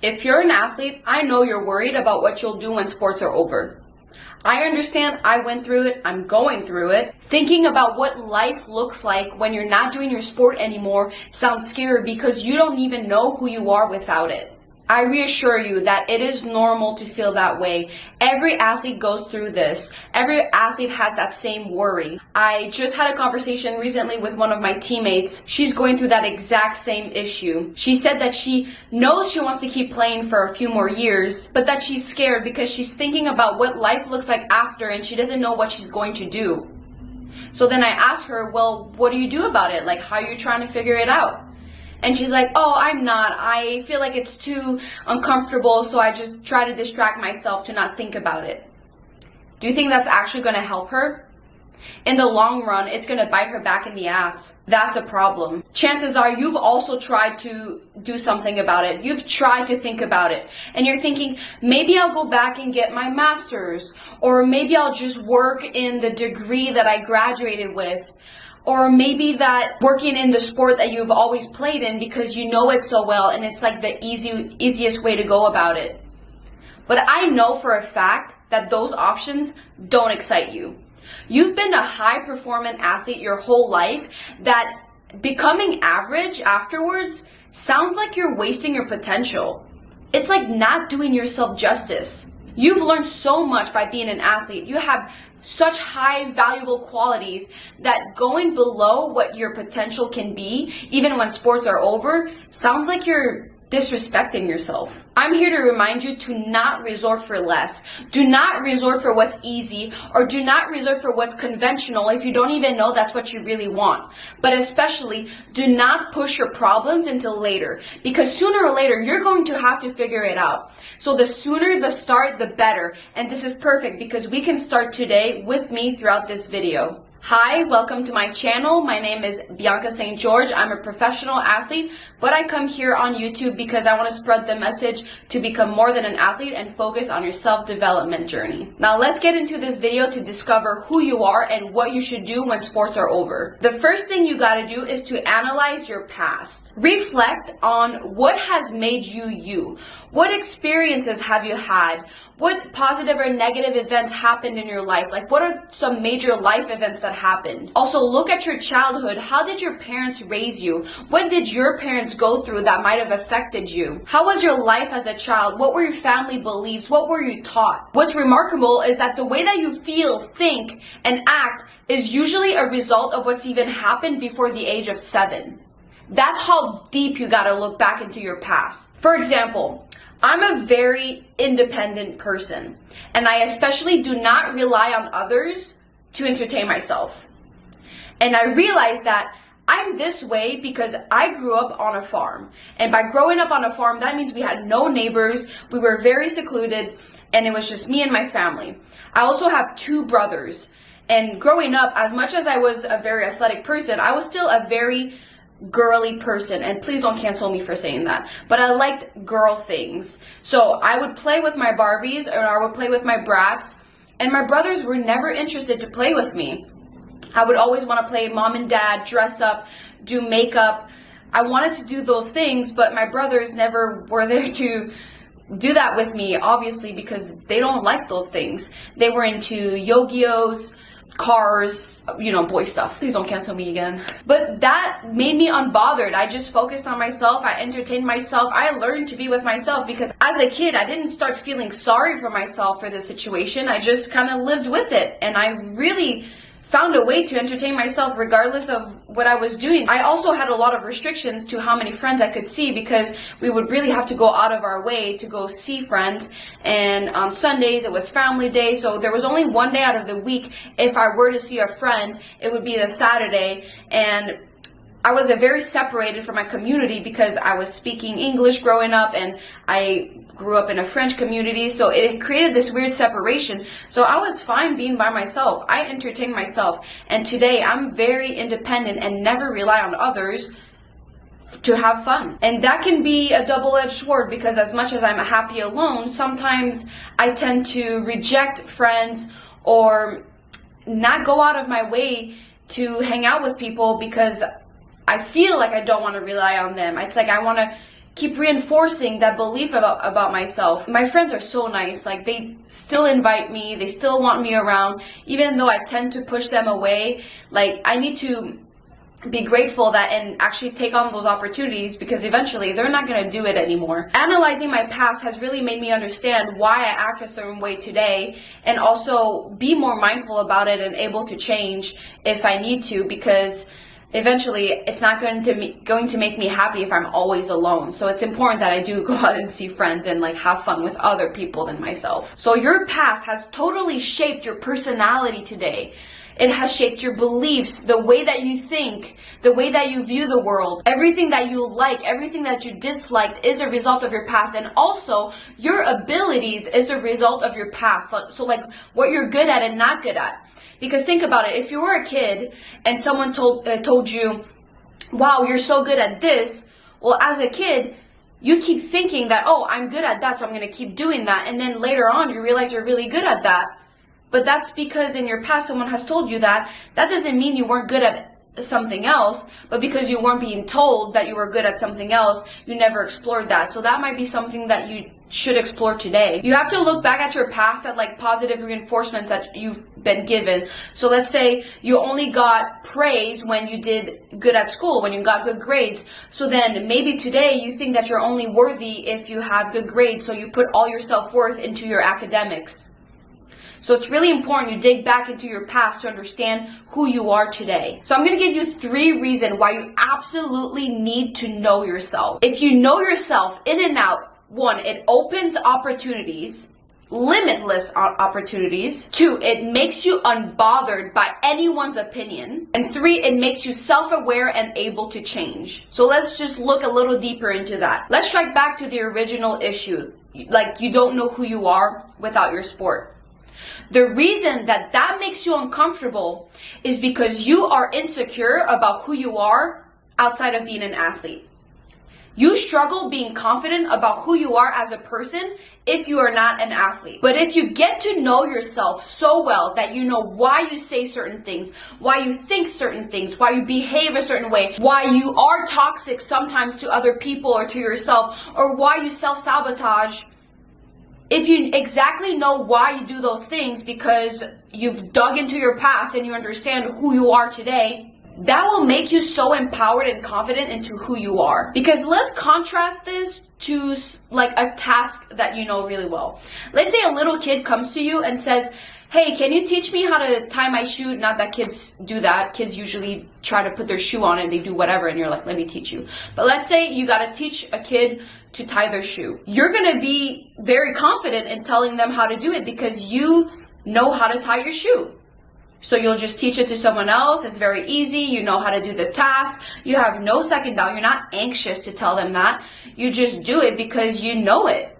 If you're an athlete, I know you're worried about what you'll do when sports are over. I understand, I went through it, I'm going through it. Thinking about what life looks like when you're not doing your sport anymore sounds scary because you don't even know who you are without it. I reassure you that it is normal to feel that way. Every athlete goes through this. Every athlete has that same worry. I just had a conversation recently with one of my teammates. She's going through that exact same issue. She said that she knows she wants to keep playing for a few more years, but that she's scared because she's thinking about what life looks like after and she doesn't know what she's going to do. So then I asked her, well, what do you do about it? Like, how are you trying to figure it out? And she's like, oh, I'm not. I feel like it's too uncomfortable, so I just try to distract myself to not think about it. Do you think that's actually going to help her? In the long run, it's going to bite her back in the ass. That's a problem. Chances are you've also tried to do something about it. You've tried to think about it. And you're thinking, maybe I'll go back and get my master's. Or maybe I'll just work in the degree that I graduated with. Or maybe that working in the sport that you've always played in because you know it so well and it's like the easiest way to go about it. But I know for a fact that those options don't excite you. You've been a high-performing athlete your whole life that becoming average afterwards sounds like you're wasting your potential. It's like not doing yourself justice. You've learned so much by being an athlete. You have such high valuable qualities that going below what your potential can be, even when sports are over, sounds like you're disrespecting yourself. I'm here to remind you to not resort for less. Do not resort for what's easy, or do not resort for what's conventional if you don't even know that's what you really want. But especially, do not push your problems until later, because sooner or later, you're going to have to figure it out. So the sooner the start, the better. And this is perfect because we can start today with me throughout this video. Hi, welcome to my channel. My name is Bianca St. George. I'm a professional athlete, but I come here on YouTube because I want to spread the message to become more than an athlete and focus on your self-development journey. Now let's get into this video to discover who you are and what you should do when sports are over. The first thing you got to do is to analyze your past. Reflect on what has made you you. What experiences have you had? What positive or negative events happened in your life? Like, what are some major life events that happened? Also, look at your childhood. How did your parents raise you? What did your parents go through that might have affected you? How was your life as a child? What were your family beliefs? What were you taught? What's remarkable is that the way that you feel, think, and act is usually a result of what's even happened before the age of 7. That's how deep you gotta look back into your past. For example, I'm a very independent person, and I especially do not rely on others to entertain myself. And I realized that I'm this way because I grew up on a farm. And by growing up on a farm, that means we had no neighbors, we were very secluded, and it was just me and my family. I also have 2 brothers. And growing up, as much as I was a very athletic person, I was still a very girly person, and please don't cancel me for saying that, but I liked girl things. So I would play with my Barbies, or I would play with my Bratz, and my brothers were never interested to play with me. I would always want to play mom and dad, dress up, do makeup. I wanted to do those things, but my brothers never were there to do that with me, obviously, because they don't like those things. They were into Yo-Gi-Ohs, cars, boy stuff. Please don't cancel me again. But that made me unbothered. I just focused on myself. I entertained myself. I learned to be with myself because as a kid, I didn't start feeling sorry for myself for this situation. I just kind of lived with it. And I really found a way to entertain myself regardless of what I was doing. I also had a lot of restrictions to how many friends I could see because we would really have to go out of our way to go see friends. And on Sundays, it was family day, so there was only one day out of the week if I were to see a friend, it would be the Saturday. And I was very separated from my community because I was speaking English growing up and I grew up in a French community, so it created this weird separation. So I was fine being by myself. I entertained myself, and today I'm very independent and never rely on others to have fun. And that can be a double-edged sword because as much as I'm happy alone, sometimes I tend to reject friends or not go out of my way to hang out with people because I feel like I don't want to rely on them. It's like I want to keep reinforcing that belief about myself. My friends are so nice. Like, they still invite me, they still want me around, even though I tend to push them away. Like, I need to be grateful that and actually take on those opportunities, because eventually they're not going to do it anymore. Analyzing my past has really made me understand why I act a certain way today, and also be more mindful about it and able to change if I need to, because eventually it's not going to make me happy if I'm always alone. So it's important that I do go out and see friends and like have fun with other people than myself. So your past has totally shaped your personality today. It has shaped your beliefs, the way that you think, the way that you view the world. Everything that you like, everything that you disliked is a result of your past. And also, your abilities is a result of your past. So like what you're good at and not good at. Because think about it, if you were a kid and someone told you, wow, you're so good at this, well, as a kid, you keep thinking that, oh, I'm good at that, so I'm going to keep doing that. And then later on, you realize you're really good at that. But that's because in your past someone has told you that. That doesn't mean you weren't good at something else, but because you weren't being told that you were good at something else, you never explored that. So that might be something that you should explore today. You have to look back at your past at like positive reinforcements that you've been given. So let's say you only got praise when you did good at school, when you got good grades. So then maybe today you think that you're only worthy if you have good grades, so you put all your self-worth into your academics. So it's really important you dig back into your past to understand who you are today. So I'm going to give you 3 reasons why you absolutely need to know yourself. If you know yourself in and out, 1, it opens opportunities, limitless opportunities. 2, it makes you unbothered by anyone's opinion. And 3, it makes you self-aware and able to change. So let's just look a little deeper into that. Let's strike back to the original issue. Like, you don't know who you are without your sport. The reason that makes you uncomfortable is because you are insecure about who you are outside of being an athlete. You struggle being confident about who you are as a person if you are not an athlete. But if you get to know yourself so well that you know why you say certain things, why you think certain things, why you behave a certain way, why you are toxic sometimes to other people or to yourself, or why you self-sabotage, if you exactly know why you do those things because you've dug into your past and you understand who you are today, that will make you so empowered and confident into who you are. Because let's contrast this to like a task that you know really well. Let's say a little kid comes to you and says, hey, can you teach me how to tie my shoe? Not that kids do that. Kids usually try to put their shoe on and they do whatever, and you're like, let me teach you. But let's say you got to teach a kid to tie their shoe. You're going to be very confident in telling them how to do it because you know how to tie your shoe. So you'll just teach it to someone else. It's very easy. You know how to do the task. You have no second doubt. You're not anxious to tell them that. You just do it because you know it.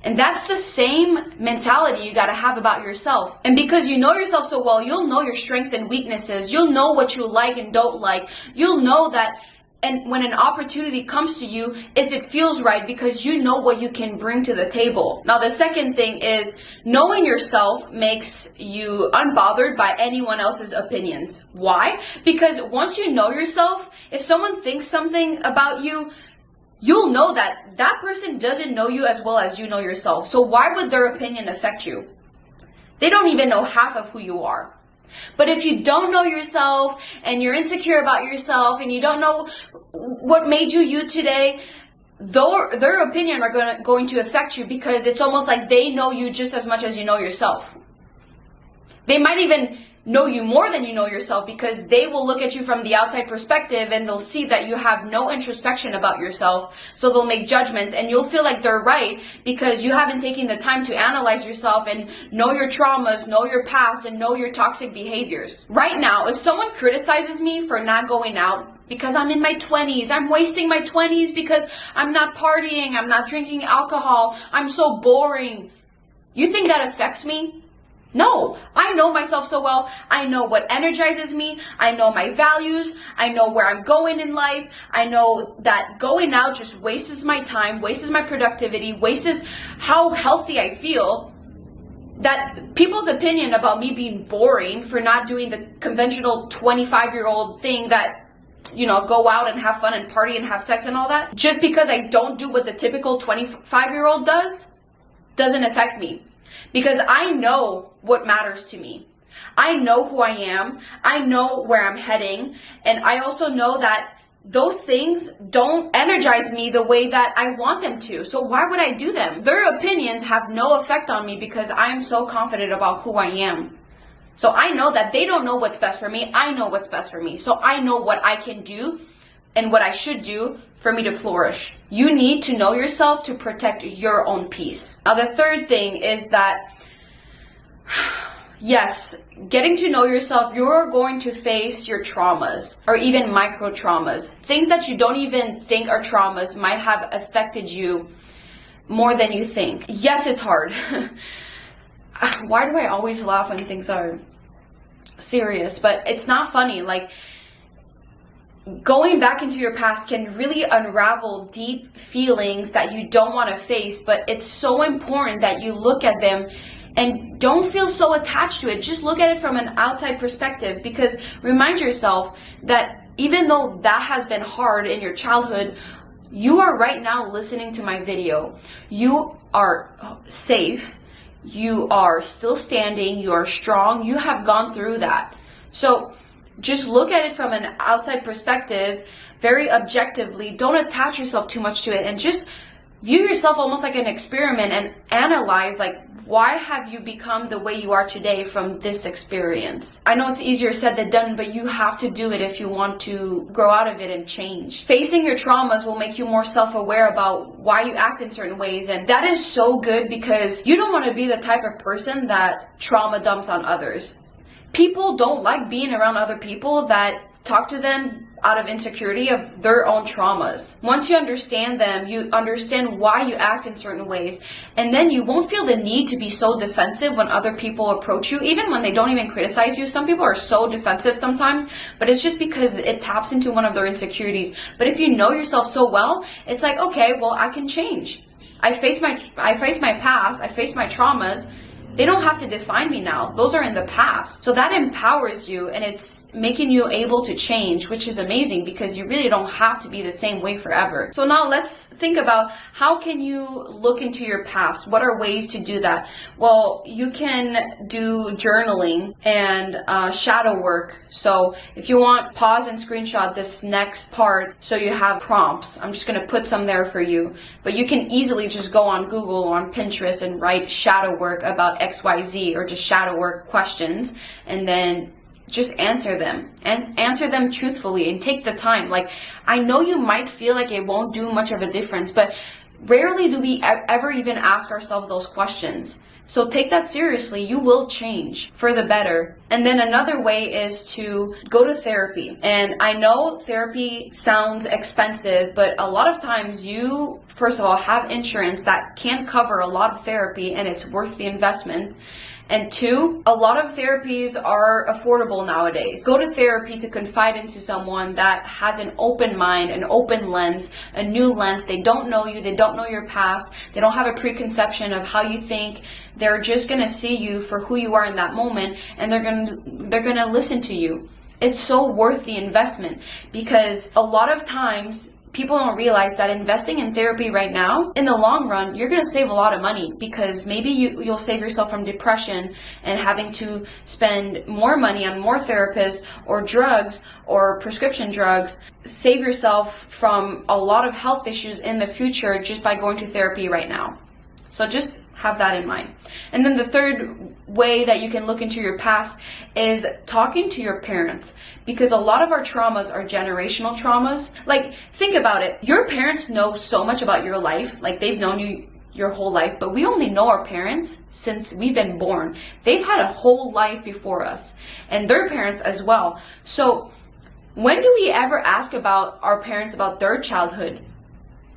And that's the same mentality you got to have about yourself. And because you know yourself so well, you'll know your strengths and weaknesses. You'll know what you like and don't like. You'll know that, and when an opportunity comes to you, if it feels right, because you know what you can bring to the table. Now, the second thing is knowing yourself makes you unbothered by anyone else's opinions. Why? Because once you know yourself, if someone thinks something about you, you'll know that that person doesn't know you as well as you know yourself. So why would their opinion affect you? They don't even know half of who you are. But if you don't know yourself and you're insecure about yourself and you don't know what made you you today, their opinion are going to affect you, because it's almost like they know you just as much as you know yourself. They might even know you more than you know yourself, because they will look at you from the outside perspective and they'll see that you have no introspection about yourself. So they'll make judgments and you'll feel like they're right because you haven't taken the time to analyze yourself and know your traumas, know your past, and know your toxic behaviors. Right now, if someone criticizes me for not going out because I'm in my 20s, I'm wasting my 20s because I'm not partying, I'm not drinking alcohol, I'm so boring, you think that affects me? No, I know myself so well. I know what energizes me. I know my values. I know where I'm going in life. I know that going out just wastes my time, wastes my productivity, wastes how healthy I feel. That people's opinion about me being boring for not doing the conventional 25-year-old thing that go out and have fun and party and have sex and all that, just because I don't do what the typical 25-year-old does, doesn't affect me. Because I know what matters to me. I know who I am. I know where I'm heading. And I also know that those things don't energize me the way that I want them to. So why would I do them? Their opinions have no effect on me because I am so confident about who I am. So I know that they don't know what's best for me. I know what's best for me. So I know what I can do and what I should do for me to flourish. You need to know yourself to protect your own peace. Now, the third thing is that, yes, getting to know yourself, you're going to face your traumas or even micro traumas. Things that you don't even think are traumas might have affected you more than you think. Yes, it's hard. Why do I always laugh when things are serious? But it's not funny. Like, going back into your past can really unravel deep feelings that you don't want to face, but it's so important that you look at them and don't feel so attached to it. Just look at it from an outside perspective, because remind yourself that even though that has been hard in your childhood, you are right now listening to my video. You are safe. You are still standing. You are strong. You have gone through that. So just look at it from an outside perspective, very objectively. Don't attach yourself too much to it, and just view yourself almost like an experiment and analyze, like, why have you become the way you are today from this experience? I know it's easier said than done, but you have to do it if you want to grow out of it and change. Facing your traumas will make you more self-aware about why you act in certain ways, and that is so good because you don't want to be the type of person that trauma dumps on others. People don't like being around other people that talk to them out of insecurity of their own traumas. Once you understand them, you understand why you act in certain ways, and then you won't feel the need to be so defensive when other people approach you, even when they don't even criticize you. Some people are so defensive sometimes, but it's just because it taps into one of their insecurities. But if you know yourself so well, it's like, okay, well, I can change. I face my past, I face my traumas. They don't have to define me now. Those are in the past. So that empowers you, and it's making you able to change, which is amazing because you really don't have to be the same way forever. So now let's think about, how can you look into your past? What are ways to do that? Well, you can do journaling and shadow work. So if you want, pause and screenshot this next part so you have prompts. I'm just going to put some there for you. But you can easily just go on Google or on Pinterest and write shadow work about XYZ, or just shadow work questions, and then just answer them, and answer them truthfully and take the time. Like, I know you might feel like it won't do much of a difference, but rarely do we ever even ask ourselves those questions. So take that seriously. You will change for the better. And then another way is to go to therapy. And I know therapy sounds expensive, but a lot of times you, first of all, have insurance that can cover a lot of therapy, and it's worth the investment. And two, a lot of therapies are affordable nowadays. Go to therapy to confide into someone that has an open mind, an open lens, a new lens. They don't know you. They don't know your past. They don't have a preconception of how you think. They're just going to see you for who you are in that moment, and they're going to listen to you. It's so worth the investment, because a lot of times people don't realize that investing in therapy right now, in the long run, you're going to save a lot of money, because maybe you'll save yourself from depression and having to spend more money on more therapists or drugs or prescription drugs. Save yourself from a lot of health issues in the future just by going to therapy right now. So just have that in mind. And then the third way that you can look into your past is talking to your parents, because a lot of our traumas are generational traumas. Like, think about it. Your parents know so much about your life. Like, they've known you your whole life, but we only know our parents since we've been born. They've had a whole life before us, and their parents as well. So when do we ever ask about our parents, about their childhood?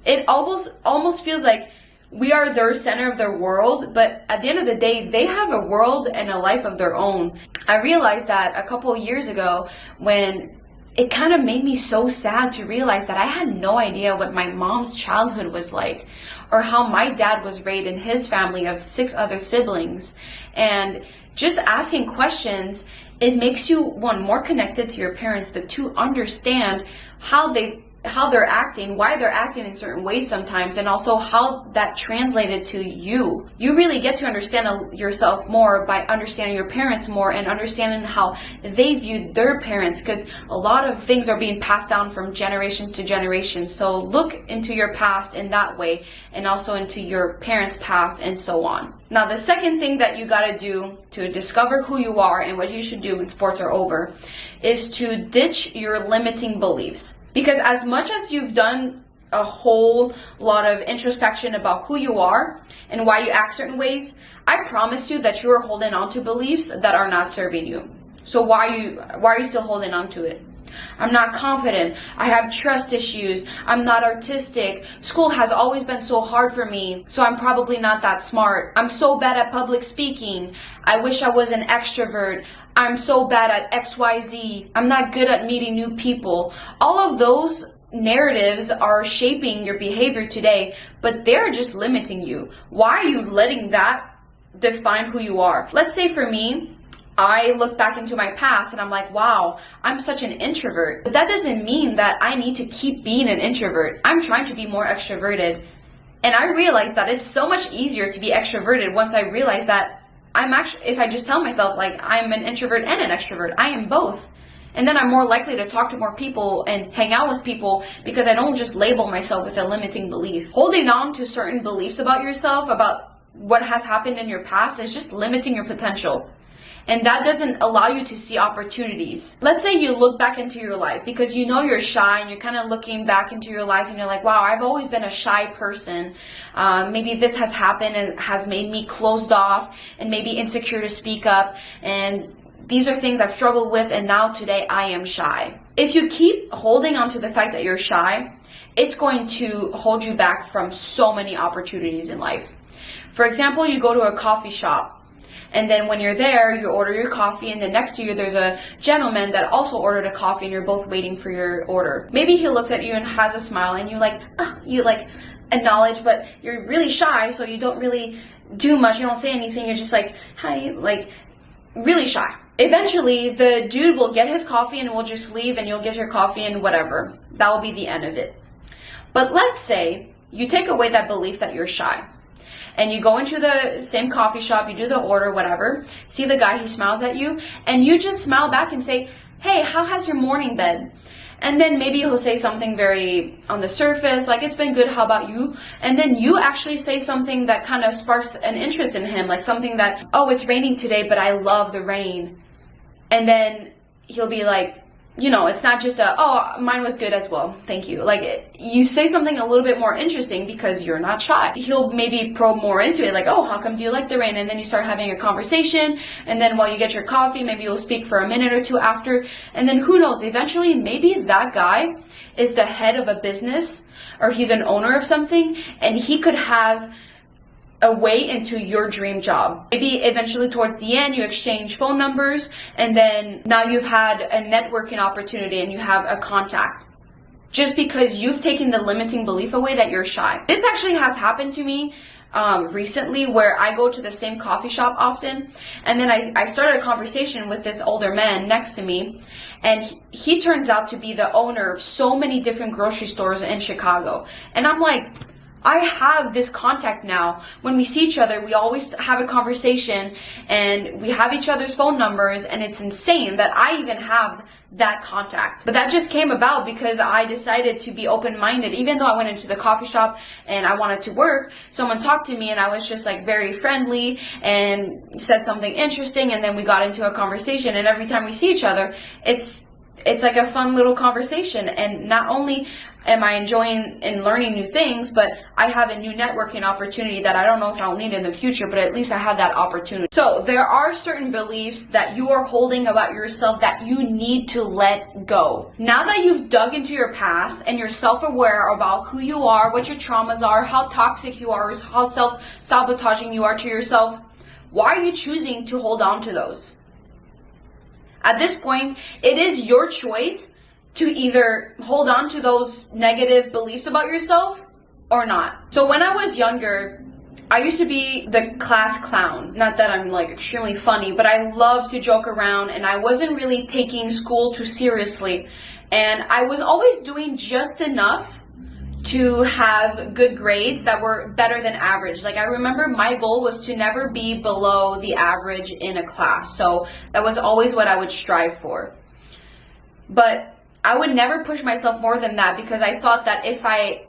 It almost feels like we are their center of their world, but at the end of the day, they have a world and a life of their own. I realized that a couple of years ago, when it kind of made me so sad to realize that I had no idea what my mom's childhood was like, or how my dad was raised in his family of 6 other siblings. And just asking questions, it makes you, one, more connected to your parents, but two, understand how they're acting, why they're acting in certain ways sometimes, and also how that translated to you. You really get to understand yourself more by understanding your parents more and understanding how they viewed their parents, because a lot of things are being passed down from generations to generations. So look into your past in that way, and also into your parents' past, and so on. Now, the second thing that you gotta do to discover who you are and what you should do when sports are over is to ditch your limiting beliefs. Because as much as you've done a whole lot of introspection about who you are and why you act certain ways, I promise you that you are holding on to beliefs that are not serving you. So why are you still holding on to it? I'm not confident. I have trust issues. I'm not artistic. School has always been so hard for me, so I'm probably not that smart. I'm so bad at public speaking. I wish I was an extrovert. I'm so bad at XYZ. I'm not good at meeting new people. All of those narratives are shaping your behavior today, but they're just limiting you. Why are you letting that define who you are? Let's say for me, I look back into my past and I'm like, wow, I'm such an introvert. But that doesn't mean that I need to keep being an introvert. I'm trying to be more extroverted. And I realized that it's so much easier to be extroverted once I realize that if I just tell myself like I'm an introvert and an extrovert, I am both. And then I'm more likely to talk to more people and hang out with people because I don't just label myself with a limiting belief. Holding on to certain beliefs about yourself, about what has happened in your past, is just limiting your potential. And that doesn't allow you to see opportunities. Let's say you look back into your life because you know you're shy and you're kind of looking back into your life and you're like, wow, I've always been a shy person. Maybe this has happened and has made me closed off and maybe insecure to speak up. And these are things I've struggled with, and now today I am shy. If you keep holding on to the fact that you're shy, it's going to hold you back from so many opportunities in life. For example, you go to a coffee shop. And then when you're there, you order your coffee, and then next to you there's a gentleman that also ordered a coffee, and you're both waiting for your order. Maybe he looks at you and has a smile, and you acknowledge, but you're really shy, so you don't really do much. You don't say anything. You're just like, hi, like really shy. Eventually, the dude will get his coffee and will just leave, and you'll get your coffee and whatever. That will be the end of it. But let's say you take away that belief that you're shy. And you go into the same coffee shop, you do the order, whatever, see the guy, he smiles at you, and you just smile back and say, hey, how has your morning been? And then maybe he'll say something very on the surface, like, it's been good, how about you? And then you actually say something that kind of sparks an interest in him, like something that, oh, it's raining today, but I love the rain. And then he'll be like, it's not just oh, mine was good as well, thank you. Like, you say something a little bit more interesting because you're not shy. He'll maybe probe more into it, like, oh, how come do you like the rain? And then you start having a conversation, and then while you get your coffee, maybe you'll speak for a minute or two after, and then who knows, eventually maybe that guy is the head of a business, or he's an owner of something, and he could have a way into your dream job. Maybe eventually towards the end you exchange phone numbers, and then now you've had a networking opportunity and you have a contact. Just because you've taken the limiting belief away that you're shy. This actually has happened to me recently, where I go to the same coffee shop often, and then I started a conversation with this older man next to me, and he turns out to be the owner of so many different grocery stores in Chicago. And I'm like, I have this contact now. When we see each other, we always have a conversation, and we have each other's phone numbers, and it's insane that I even have that contact. But that just came about because I decided to be open-minded. Even though I went into the coffee shop and I wanted to work, someone talked to me and I was just like very friendly and said something interesting, and then we got into a conversation, and every time we see each other, it's like a fun little conversation. And not only am I enjoying and learning new things, but I have a new networking opportunity that I don't know if I'll need in the future, but at least I have that opportunity. So there are certain beliefs that you are holding about yourself that you need to let go. Now that you've dug into your past and you're self-aware about who you are, what your traumas are, how toxic you are, how self-sabotaging you are to yourself, why are you choosing to hold on to those? At this point, it is your choice to either hold on to those negative beliefs about yourself or not. So when I was younger, I used to be the class clown. Not that I'm like extremely funny, but I love to joke around, and I wasn't really taking school too seriously. And I was always doing just enough to have good grades that were better than average. Like, I remember my goal was to never be below the average in a class. So that was always what I would strive for. But I would never push myself more than that, because I thought that if I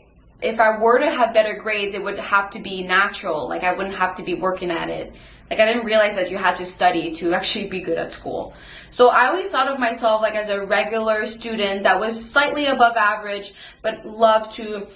were to have better grades, it would have to be natural. Like, I wouldn't have to be working at it. Like, I didn't realize that you had to study to actually be good at school. So I always thought of myself like as a regular student that was slightly above average, but loved to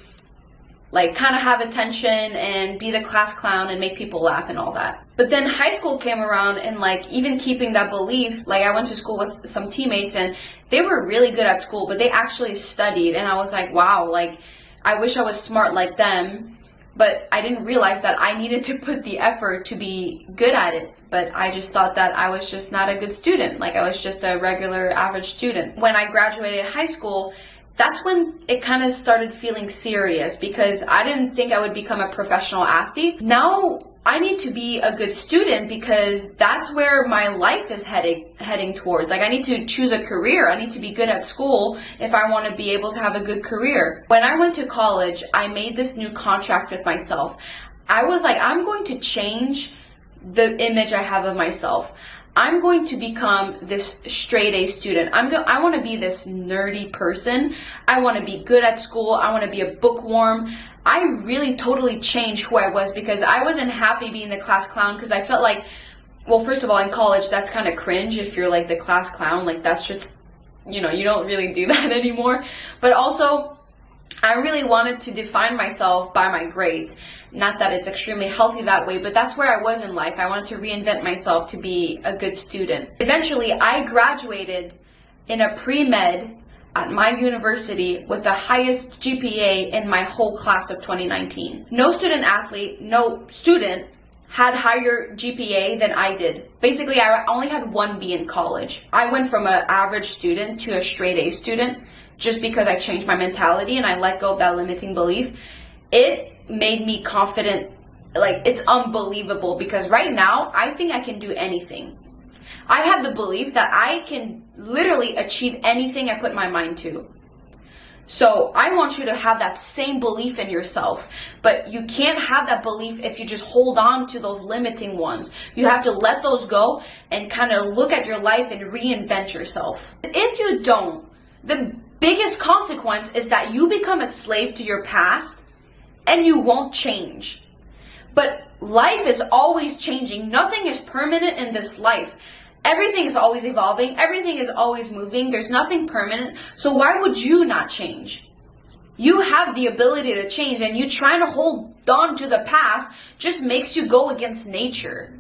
like kind of have attention and be the class clown and make people laugh and all that. But then high school came around, and like even keeping that belief, like I went to school with some teammates and they were really good at school, but they actually studied, and I was like, wow, like I wish I was smart like them. But I didn't realize that I needed to put the effort to be good at it. But I just thought that I was just not a good student. Like, I was just a regular average student. When I graduated high school, that's when it kind of started feeling serious, because I didn't think I would become a professional athlete. Now I need to be a good student, because that's where my life is heading towards. Like, I need to choose a career. I need to be good at school if I want to be able to have a good career. When I went to college, I made this new contract with myself. I was like, I'm going to change the image I have of myself. I'm going to become this straight A student. I want to be this nerdy person. I want to be good at school. I want to be a bookworm. I really totally changed who I was, because I wasn't happy being the class clown, because I felt like, well, first of all, in college, that's kind of cringe if you're like the class clown. Like, that's just, you know, you don't really do that anymore. But also, I really wanted to define myself by my grades. Not that it's extremely healthy that way, but that's where I was in life. I wanted to reinvent myself to be a good student. Eventually, I graduated in a pre-med at my university with the highest GPA in my whole class of 2019. No student athlete, no student had higher GPA than I did. Basically, I only had 1 B in college. I went from an average student to a straight A student just because I changed my mentality and I let go of that limiting belief. It made me confident. Like, it's unbelievable, because right now I think I can do anything. I have the belief that I can literally achieve anything I put my mind to. So I want you to have that same belief in yourself, but you can't have that belief if you just hold on to those limiting ones. You have to let those go and kind of look at your life and reinvent yourself. If you don't, the biggest consequence is that you become a slave to your past and you won't change. But life is always changing. Nothing is permanent in this life. Everything is always evolving. Everything is always moving. There's nothing permanent. So why would you not change? You have the ability to change, and you trying to hold on to the past just makes you go against nature.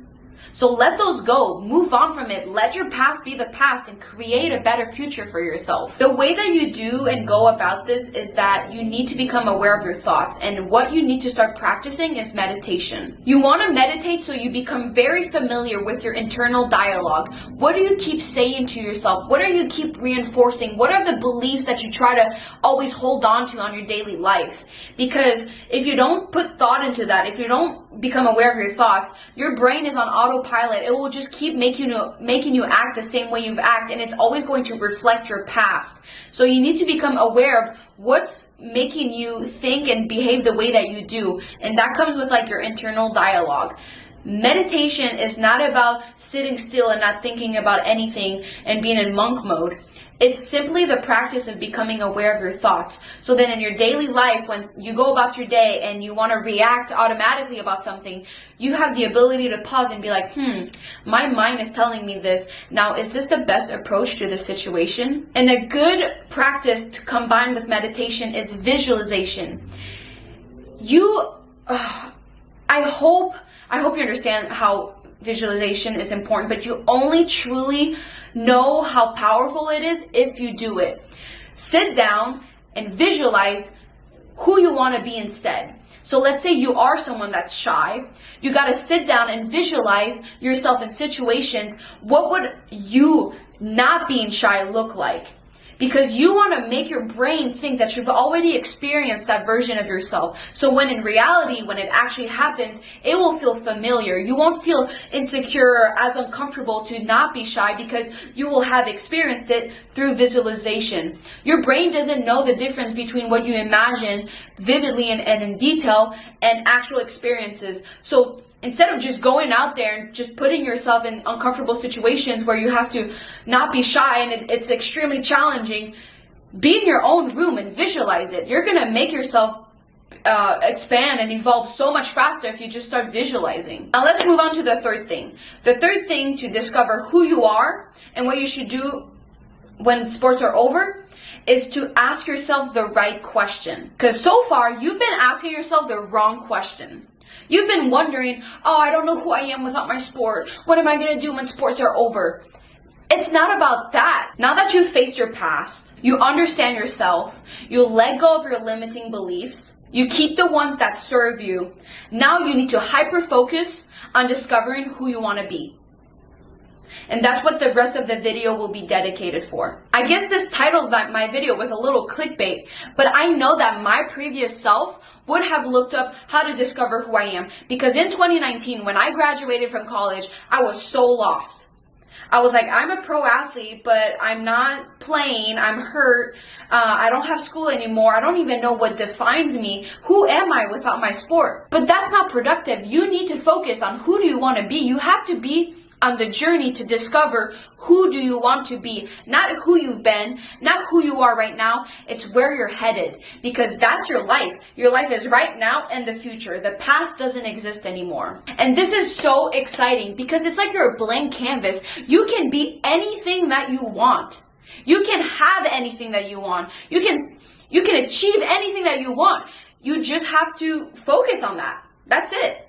So let those go. Move on from it. Let your past be the past and create a better future for yourself. The way that you do and go about this is that you need to become aware of your thoughts. And what you need to start practicing is meditation. You want to meditate so you become very familiar with your internal dialogue. What do you keep saying to yourself? What do you keep reinforcing? What are the beliefs that you try to always hold on to on your daily life? Because if you don't put thought into that, if you don't become aware of your thoughts, your brain is on autopilot. It will just keep making you act the same way you've acted, and it's always going to reflect your past. So you need to become aware of what's making you think and behave the way that you do, and that comes with like your internal dialogue. Meditation is not about sitting still and not thinking about anything and being in monk mode. It's simply the practice of becoming aware of your thoughts. So then in your daily life, when you go about your day and you want to react automatically about something, you have the ability to pause and be like, my mind is telling me this. Now, is this the best approach to this situation? And a good practice to combine with meditation is visualization. I hope you understand how visualization is important, but you only truly know how powerful it is if you do it. Sit down and visualize who you want to be instead. So let's say you are someone that's shy. You got to sit down and visualize yourself in situations. What would you not being shy look like? because you want to make your brain think that you've already experienced that version of yourself. So when in reality, when it actually happens, it will feel familiar. You won't feel insecure or as uncomfortable to not be shy because you will have experienced it through visualization. Your brain doesn't know the difference between what you imagine vividly and in detail and actual experiences. So instead of just going out there and just putting yourself in uncomfortable situations where you have to not be shy and it's extremely challenging, be in your own room and visualize it. You're going to make yourself expand and evolve so much faster if you just start visualizing. Now let's move on to the third thing. The third thing to discover who you are and what you should do when sports are over is to ask yourself the right question. Because so far, you've been asking yourself the wrong question. You've been wondering, oh, I don't know who I am without my sport. What am I going to do when sports are over? It's not about that. Now that you've faced your past, you understand yourself, you let go of your limiting beliefs, you keep the ones that serve you. Now you need to hyper-focus on discovering who you want to be. And that's what the rest of the video will be dedicated for. I guess this title of my video was a little clickbait, but I know that my previous self would have looked up how to discover who I am. Because in 2019, when I graduated from college, I was so lost. I was like, I'm a pro athlete, but I'm not playing, I'm hurt, I don't have school anymore, I don't even know what defines me. Who am I without my sport? But that's not productive. You need to focus on who do you want to be. You have to be on the journey to discover who do you want to be, not who you've been, not who you are right now. It's where you're headed, because that's your life. Your life is right now and the future. The past doesn't exist anymore. And this is so exciting because it's like you're a blank canvas. You can be anything that you want. You can have anything that you want. You can achieve anything that you want. You just have to focus on that. That's it.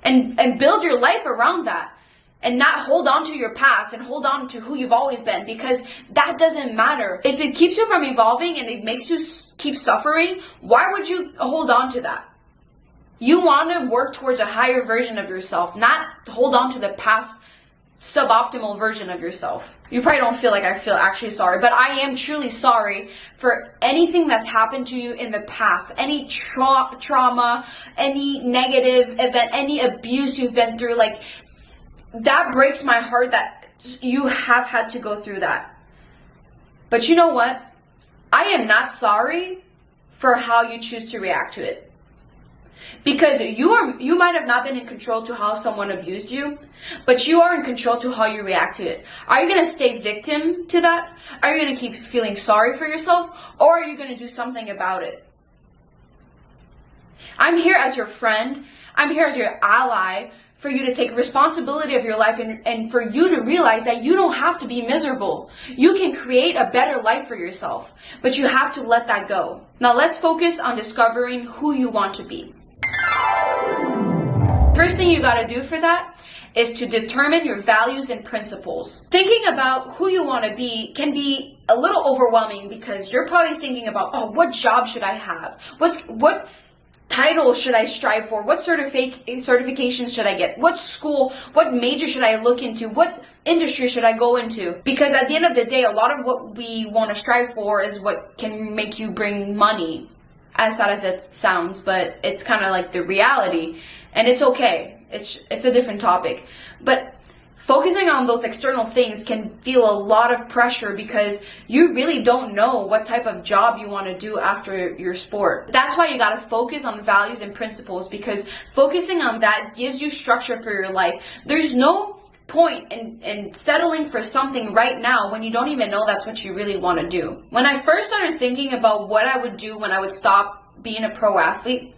And build your life around that. And not hold on to your past and hold on to who you've always been, because that doesn't matter. If it keeps you from evolving and it makes you keep suffering, why would you hold on to that? You want to work towards a higher version of yourself, not hold on to the past suboptimal version of yourself. You probably don't feel like I feel actually sorry, but I am truly sorry for anything that's happened to you in the past, any trauma, any negative event, any abuse you've been through. Like, that breaks my heart that you have had to go through that. But you know what? I am not sorry for how you choose to react to it. Because you might have not been in control to how someone abused you, but you are in control to how you react to it. Are you going to stay victim to that? Are you going to keep feeling sorry for yourself? Or are you going to do something about it? I'm here as your friend. I'm here as your ally, for you to take responsibility of your life and for you to realize that you don't have to be miserable. You can create a better life for yourself, but you have to let that go. Now let's focus on discovering who you want to be. First thing you gotta do for that is to determine your values and principles. Thinking about who you want to be can be a little overwhelming because you're probably thinking about, oh, what job should I have? What title should I strive for? What certifications should I get? What school, what major should I look into? What industry should I go into? Because at the end of the day, a lot of what we want to strive for is what can make you bring money. As sad as it sounds, but it's kind of like the reality. And it's okay. It's a different topic. But focusing on those external things can feel a lot of pressure because you really don't know what type of job you want to do after your sport. That's why you got to focus on values and principles, because focusing on that gives you structure for your life. There's no point in settling for something right now when you don't even know that's what you really want to do. When I first started thinking about what I would do when I would stop being a pro athlete,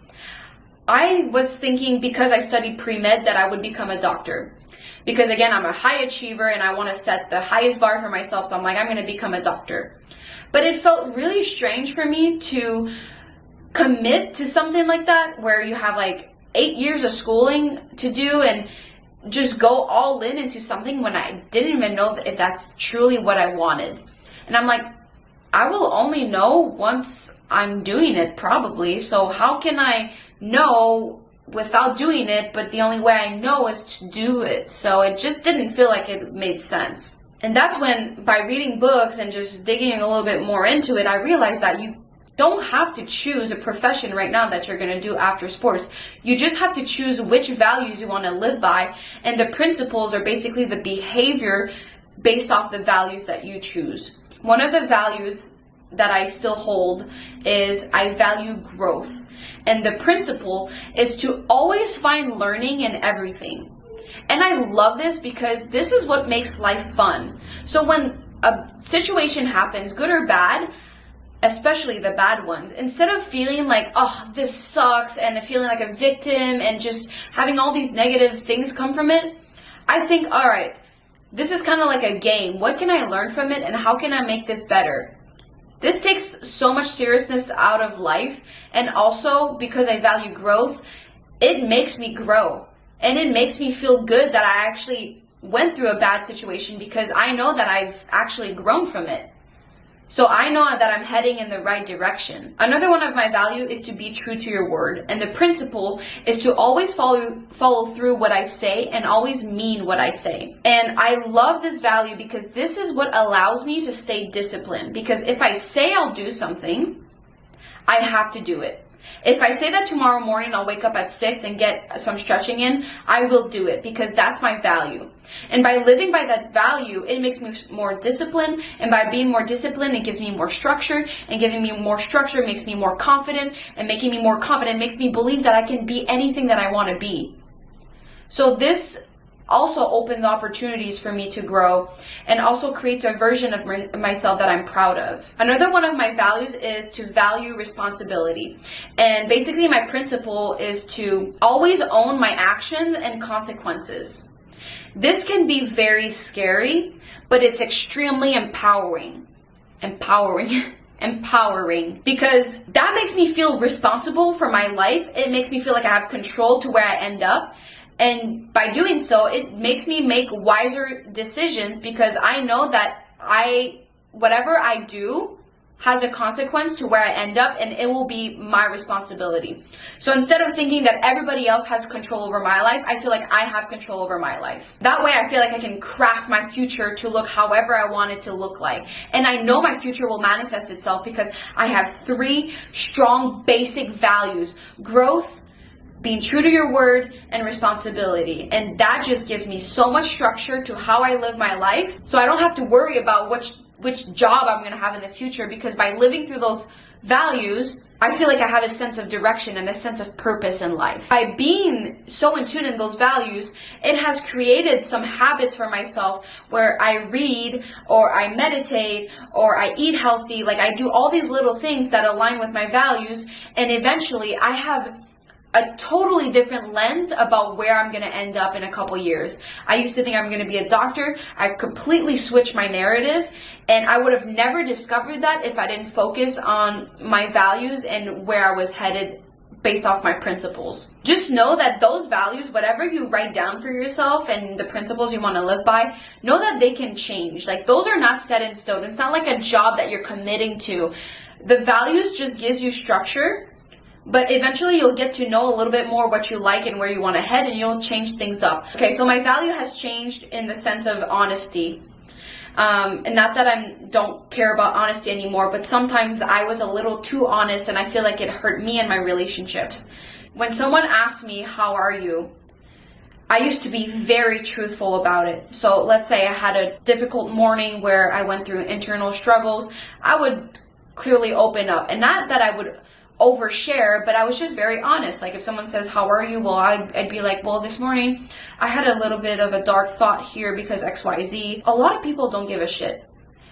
I was thinking, because I studied pre-med, that I would become a doctor. Because again, I'm a high achiever and I want to set the highest bar for myself. So I'm like, I'm going to become a doctor. But it felt really strange for me to commit to something like that, where you have like 8 years of schooling to do and just go all in into something when I didn't even know if that's truly what I wanted. And I'm like, I will only know once I'm doing it, probably. So how can I know without doing it? But the only way I know is to do it. So it just didn't feel like it made sense. And that's when, by reading books and just digging a little bit more into it, I realized that you don't have to choose a profession right now that you're going to do after sports. You just have to choose which values you want to live by, and the principles are basically the behavior based off the values that you choose. One of the values that I still hold is I value growth. And the principle is to always find learning in everything. And I love this because this is what makes life fun. So when a situation happens, good or bad, especially the bad ones, instead of feeling like, oh, this sucks, and feeling like a victim and just having all these negative things come from it, I think, all right, this is kind of like a game. What can I learn from it, and how can I make this better? This takes so much seriousness out of life, and also because I value growth, it makes me grow. And it makes me feel good that I actually went through a bad situation because I know that I've actually grown from it. So I know that I'm heading in the right direction. Another one of my values is to be true to your word. And the principle is to always follow through what I say and always mean what I say. And I love this value because this is what allows me to stay disciplined. Because if I say I'll do something, I have to do it. If I say that tomorrow morning I'll wake up at 6 and get some stretching in, I will do it because that's my value. And by living by that value, it makes me more disciplined. And by being more disciplined, it gives me more structure. And giving me more structure makes me more confident. And making me more confident makes me believe that I can be anything that I want to be. So this also opens opportunities for me to grow and also creates a version of myself that I'm proud of. Another one of my values is to value responsibility. And basically my principle is to always own my actions and consequences. This can be very scary, but it's extremely empowering because that makes me feel responsible for my life. It makes me feel like I have control to where I end up. And by doing so, it makes me make wiser decisions because I know that whatever I do has a consequence to where I end up, and it will be my responsibility. So instead of thinking that everybody else has control over my life, I feel like I have control over my life. That way I feel like I can craft my future to look however I want it to look like. And I know my future will manifest itself because I have 3 strong basic values: growth, being true to your word, and responsibility. And that just gives me so much structure to how I live my life. So I don't have to worry about which job I'm going to have in the future, because by living through those values, I feel like I have a sense of direction and a sense of purpose in life. By being so in tune in those values, it has created some habits for myself where I read, or I meditate, or I eat healthy. Like, I do all these little things that align with my values, and eventually I have a totally different lens about where I'm going to end up in a couple years. I used to think I'm going to be a doctor. I've completely switched my narrative, and I would have never discovered that if I didn't focus on my values and where I was headed based off my principles. Just know that those values, whatever you write down for yourself and the principles you want to live by, know that they can change. Like, those are not set in stone. It's not like a job that you're committing to. The values just gives you structure. But eventually you'll get to know a little bit more what you like and where you want to head, and you'll change things up. Okay, so my value has changed in the sense of honesty. And not that I don't care about honesty anymore, but sometimes I was a little too honest, and I feel like it hurt me and my relationships. When someone asks me, how are you? I used to be very truthful about it. So let's say I had a difficult morning where I went through internal struggles. I would clearly open up, and not that I would overshare, but I was just very honest. Like, if someone says, how are you? Well, I'd be like, well, this morning I had a little bit of a dark thought here because XYZ. A lot of people don't give a shit.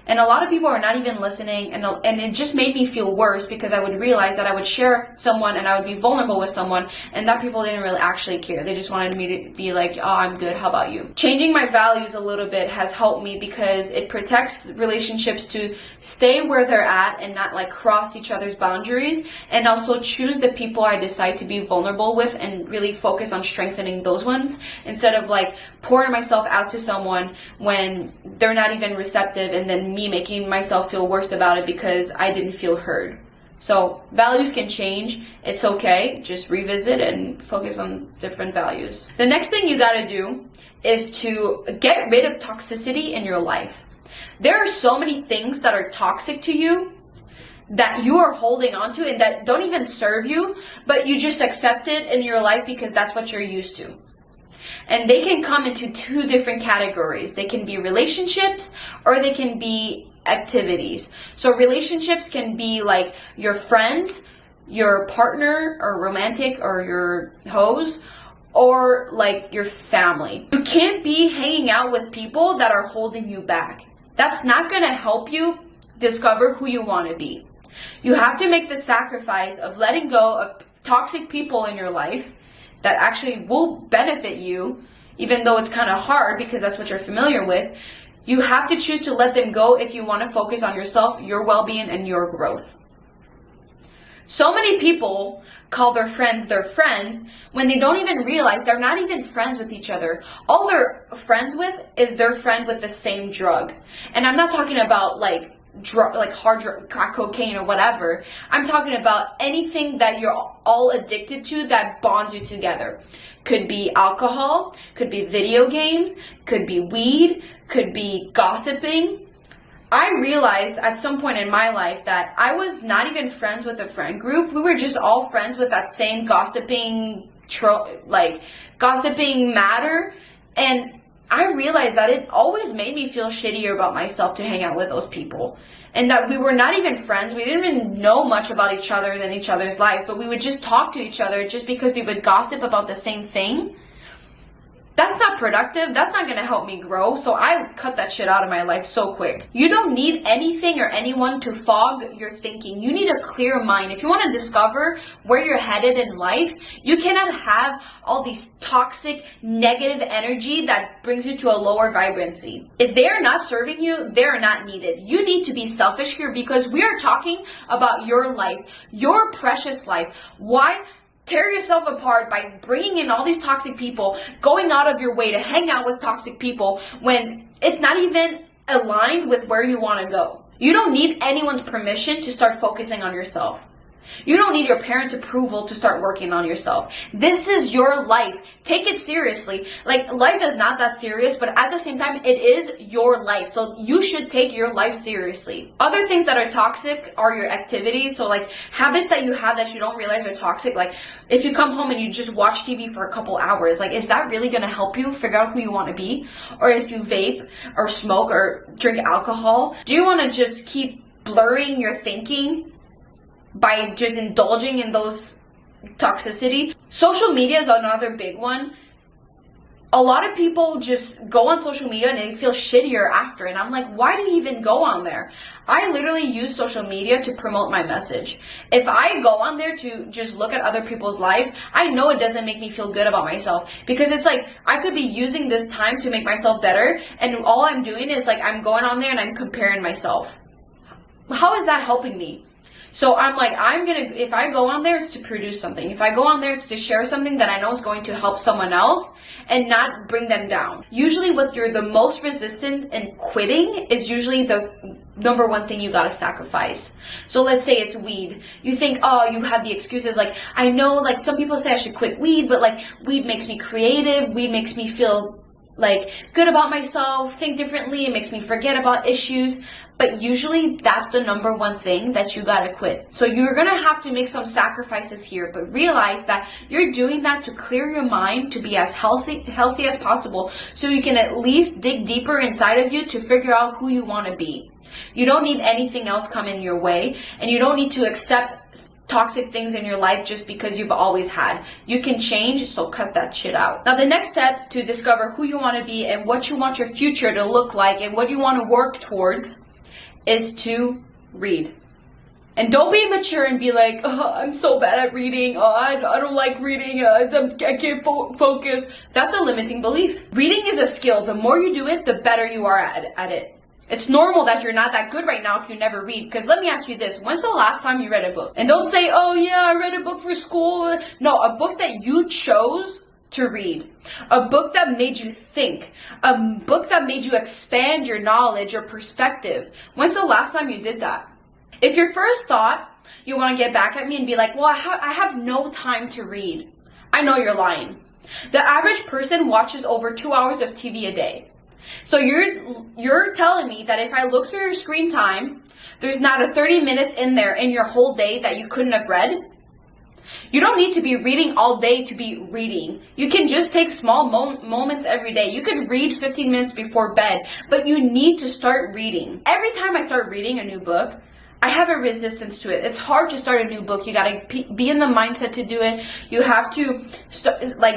And a lot of people are not even listening, and it just made me feel worse because I would realize that I would share someone and I would be vulnerable with someone, and that people didn't really actually care. They just wanted me to be like, oh, I'm good, how about you? Changing my values a little bit has helped me because it protects relationships to stay where they're at and not like cross each other's boundaries, and also choose the people I decide to be vulnerable with and really focus on strengthening those ones instead of like pouring myself out to someone when they're not even receptive, and then me making myself feel worse about it because I didn't feel heard. So values can change. It's okay. Just revisit and focus on different values. The next thing you gotta do is to get rid of toxicity in your life. There are so many things that are toxic to you that you are holding on to and that don't even serve you, but you just accept it in your life because that's what you're used to. And they can come into two different categories. They can be relationships or they can be activities. So relationships can be like your friends, your partner or romantic or your hoes, or like your family. You can't be hanging out with people that are holding you back. That's not gonna help you discover who you want to be. You have to make the sacrifice of letting go of toxic people in your life that actually will benefit you, even though it's kind of hard because that's what you're familiar with. You have to choose to let them go if you want to focus on yourself, your well-being, and your growth. So many people call their friends when they don't even realize they're not even friends with each other. All they're friends with is their friend with the same drug. And I'm not talking about like hard drug, crack cocaine or whatever. I'm talking about anything that you're all addicted to that bonds you together. Could be alcohol, could be video games, could be weed, could be gossiping. I realized at some point in my life that I was not even friends with a friend group. We were just all friends with that same gossiping matter. And I realized that it always made me feel shittier about myself to hang out with those people. And that we were not even friends. We didn't even know much about each other and each other's lives, but we would just talk to each other just because we would gossip about the same thing. That's not productive. That's not going to help me grow. So I cut that shit out of my life so quick. You don't need anything or anyone to fog your thinking. You need a clear mind. If you want to discover where you're headed in life, you cannot have all these toxic, negative energy that brings you to a lower vibrancy. If they are not serving you, they are not needed. You need to be selfish here because we are talking about your life, your precious life. Why tear yourself apart by bringing in all these toxic people, going out of your way to hang out with toxic people when it's not even aligned with where you want to go? You don't need anyone's permission to start focusing on yourself. You don't need your parents' approval to start working on yourself. This is your life. Take it seriously. Like, life is not that serious, but at the same time, it is your life. So you should take your life seriously. Other things that are toxic are your activities. So like habits that you have that you don't realize are toxic. Like if you come home and you just watch TV for a couple hours, like is that really going to help you figure out who you want to be? Or if you vape or smoke or drink alcohol, do you want to just keep blurring your thinking by just indulging in those toxicity? Social media is another big one. A lot of people just go on social media and they feel shittier after. And I'm like, why do you even go on there? I literally use social media to promote my message. If I go on there to just look at other people's lives, I know it doesn't make me feel good about myself. Because it's like, I could be using this time to make myself better. And all I'm doing is like, I'm going on there and I'm comparing myself. How is that helping me? So I'm like, if I go on there, it's to produce something. If I go on there, it's to share something that I know is going to help someone else and not bring them down. Usually what you're the most resistant in quitting is usually the number one thing you gotta sacrifice. So let's say it's weed. You think, oh, you have the excuses. Like, I know, like some people say I should quit weed, but like weed makes me creative. Weed makes me feel like good about myself, think differently, it makes me forget about issues. But usually that's the number one thing that you gotta quit. So you're gonna have to make some sacrifices here, but realize that you're doing that to clear your mind, to be as healthy as possible, so you can at least dig deeper inside of you to figure out who you wanna be. You don't need anything else coming your way, and you don't need to accept toxic things in your life just because you've always had. You can change, so cut that shit out. Now the next step to discover who you want to be and what you want your future to look like and what you want to work towards is to read. And don't be immature and be like, oh, I'm so bad at reading, oh, I don't like reading, I can't focus. That's a limiting belief. Reading is a skill. The more you do it, the better you are at it. It's normal that you're not that good right now if you never read. Because let me ask you this. When's the last time you read a book? And don't say, oh yeah, I read a book for school. No, a book that you chose to read. A book that made you think. A book that made you expand your knowledge, your perspective. When's the last time you did that? If your first thought You want to get back at me and be like, well, I have no time to read. I know you're lying. The average person watches over 2 hours of TV a day. So you're telling me that if I look through your screen time, there's not a 30 minutes in there in your whole day that you couldn't have read? You don't need to be reading all day to be reading. You can just take small moments every day. You could read 15 minutes before bed, but you need to start reading. Every time I start reading a new book, I have a resistance to it. It's hard to start a new book. You gotta be in the mindset to do it. You have to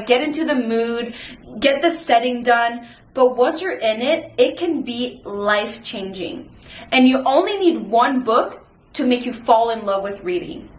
get into the mood, get the setting done. But once you're in it, it can be life-changing. And you only need one book to make you fall in love with reading.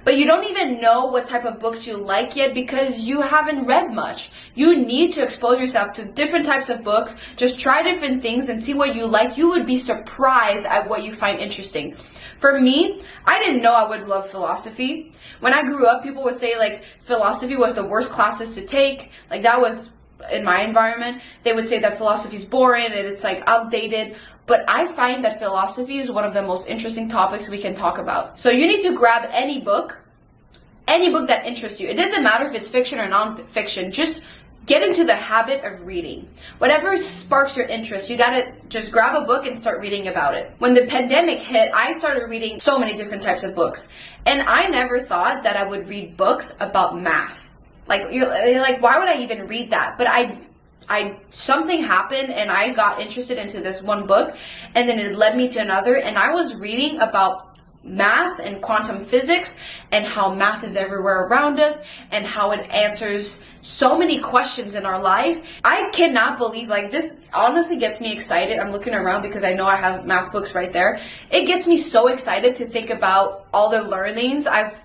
But you don't even know what type of books you like yet because you haven't read much. You need to expose yourself to different types of books. Just try different things and see what you like. You would be surprised at what you find interesting. For me, I didn't know I would love philosophy. When I grew up, people would say like philosophy was the worst classes to take. Like that was in my environment. They would say that philosophy is boring and it's like outdated. But I find that philosophy is one of the most interesting topics we can talk about. So you need to grab any book that interests you. It doesn't matter if it's fiction or non-fiction. Just get into the habit of reading. Whatever sparks your interest, you gotta just grab a book and start reading about it. When the pandemic hit, I started reading so many different types of books. And I never thought that I would read books about math. Like, you're like, why would I even read that? But something happened and I got interested into this one book and then it led me to another, and I was reading about math and quantum physics and how math is everywhere around us and how it answers so many questions in our life. I cannot believe, like, this honestly gets me excited. I'm looking around because I know I have math books right there. It gets me so excited to think about all the learnings I've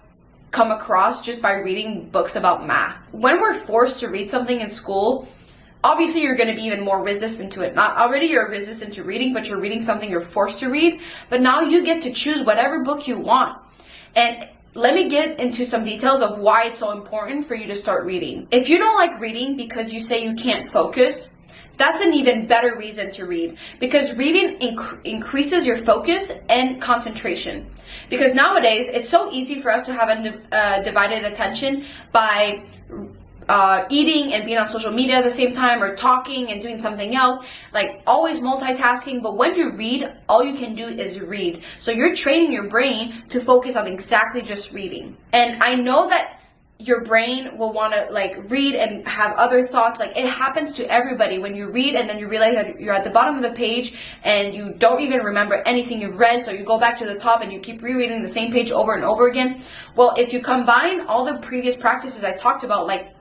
come across just by reading books about math. When we're forced to read something in school, obviously you're going to be even more resistant to it. Not already you're resistant to reading, but you're reading something you're forced to read. But now you get to choose whatever book you want. And let me get into some details of why it's so important for you to start reading. If you don't like reading because you say you can't focus, that's an even better reason to read, because reading increases your focus and concentration. Because nowadays, it's so easy for us to have a divided attention by eating and being on social media at the same time, or talking and doing something else, like always multitasking. But when you read, all you can do is read. So you're training your brain to focus on exactly just reading. And I know that your brain will want to like read and have other thoughts. Like, it happens to everybody when you read and then you realize that you're at the bottom of the page and you don't even remember anything you've read, so you go back to the top and you keep rereading the same page over and over again. Well, if you combine all the previous practices I talked about, like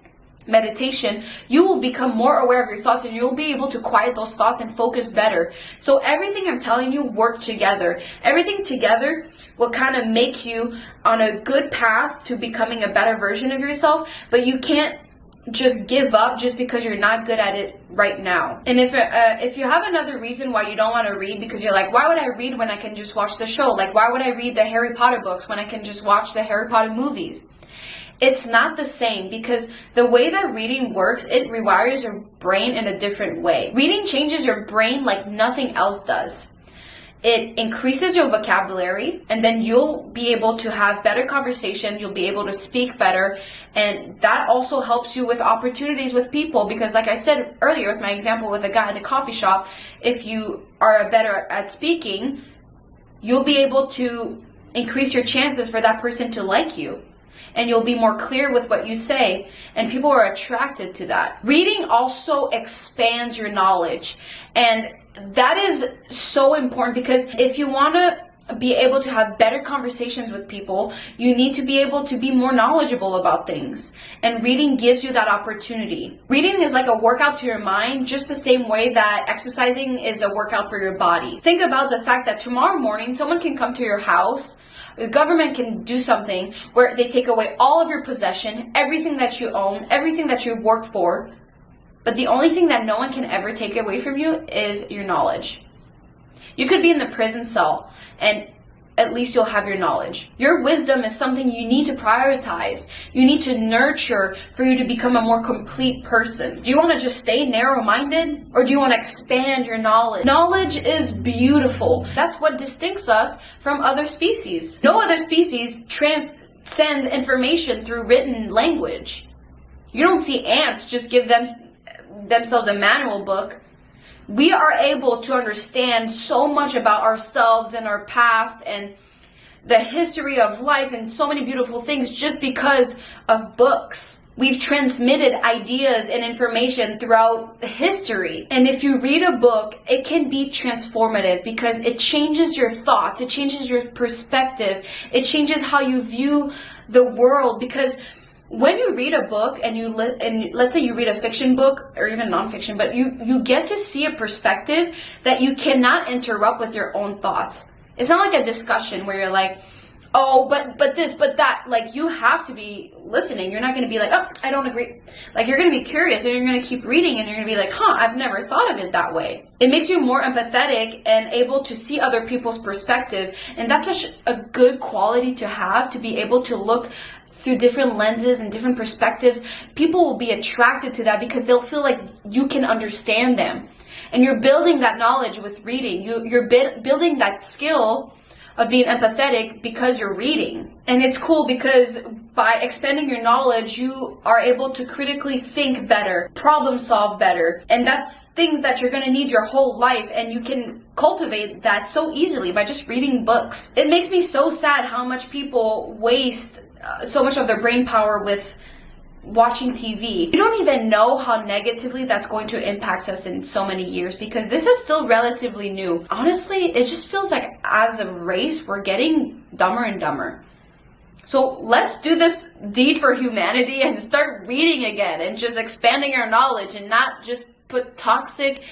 meditation, you will become more aware of your thoughts and you'll be able to quiet those thoughts and focus better. So everything I'm telling you work together. Everything together will kind of make you on a good path to becoming a better version of yourself, but you can't just give up just because you're not good at it right now. And if you have another reason why you don't want to read, because you're like, why would I read when I can just watch the show? Like, why would I read the Harry Potter books when I can just watch the Harry Potter movies? It's not the same, because the way that reading works, it rewires your brain in a different way. Reading changes your brain like nothing else does. It increases your vocabulary, and then you'll be able to have better conversation, you'll be able to speak better, and that also helps you with opportunities with people, because like I said earlier with my example with the guy at the coffee shop, if you are better at speaking, you'll be able to increase your chances for that person to like you. And you'll be more clear with what you say, and people are attracted to that. Reading also expands your knowledge, and that is so important, because if you want to be able to have better conversations with people, you need to be able to be more knowledgeable about things, and reading gives you that opportunity. Reading is like a workout to your mind, just the same way that exercising is a workout for your body. Think about the fact that tomorrow morning someone can come to your house, the government can do something where they take away all of your possession, everything that you own, everything that you've worked for, but the only thing that no one can ever take away from you is your knowledge. You could be in the prison cell, and at least you'll have your knowledge. Your wisdom is something you need to prioritize. You need to nurture for you to become a more complete person. Do you want to just stay narrow-minded, or do you want to expand your knowledge? Knowledge is beautiful. That's what distincts us from other species. No other species transcend information through written language. You don't see ants just give themselves a manual book. We are able to understand so much about ourselves and our past and the history of life and so many beautiful things just because of books. We've transmitted ideas and information throughout history. And if you read a book, it can be transformative because it changes your thoughts, it changes your perspective, it changes how you view the world. Because when you read a book and let's say you read a fiction book or even nonfiction, but you get to see a perspective that you cannot interrupt with your own thoughts. It's not like a discussion where you're like, oh, but this, but that. Like, you have to be listening. You're not going to be like, oh, I don't agree. Like, you're going to be curious and you're going to keep reading and you're going to be like, I've never thought of it that way. It makes you more empathetic and able to see other people's perspective. And that's such a good quality to have, to be able to look through different lenses and different perspectives. People will be attracted to that because they'll feel like you can understand them. And you're building that knowledge with reading. You're building that skill of being empathetic because you're reading. And it's cool because by expanding your knowledge, you are able to critically think better, problem solve better. And that's things that you're going to need your whole life, and you can cultivate that so easily by just reading books. It makes me so sad how much people waste so much of their brain power with watching TV. You don't even know how negatively that's going to impact us in so many years, because this is still relatively new. Honestly, it just feels like as a race, we're getting dumber and dumber. So let's do this deed for humanity and start reading again and just expanding our knowledge and not just put toxic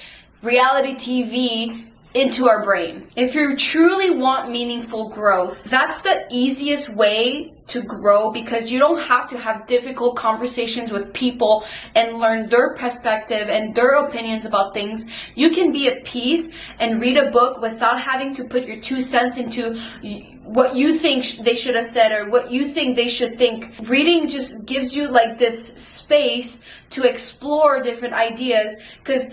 reality TV into our brain. If you truly want meaningful growth, that's the easiest way to grow, because you don't have to have difficult conversations with people and learn their perspective and their opinions about things. You can be at peace and read a book without having to put your 2 cents into what you think they should have said or what you think they should think. Reading just gives you like this space to explore different ideas. Because,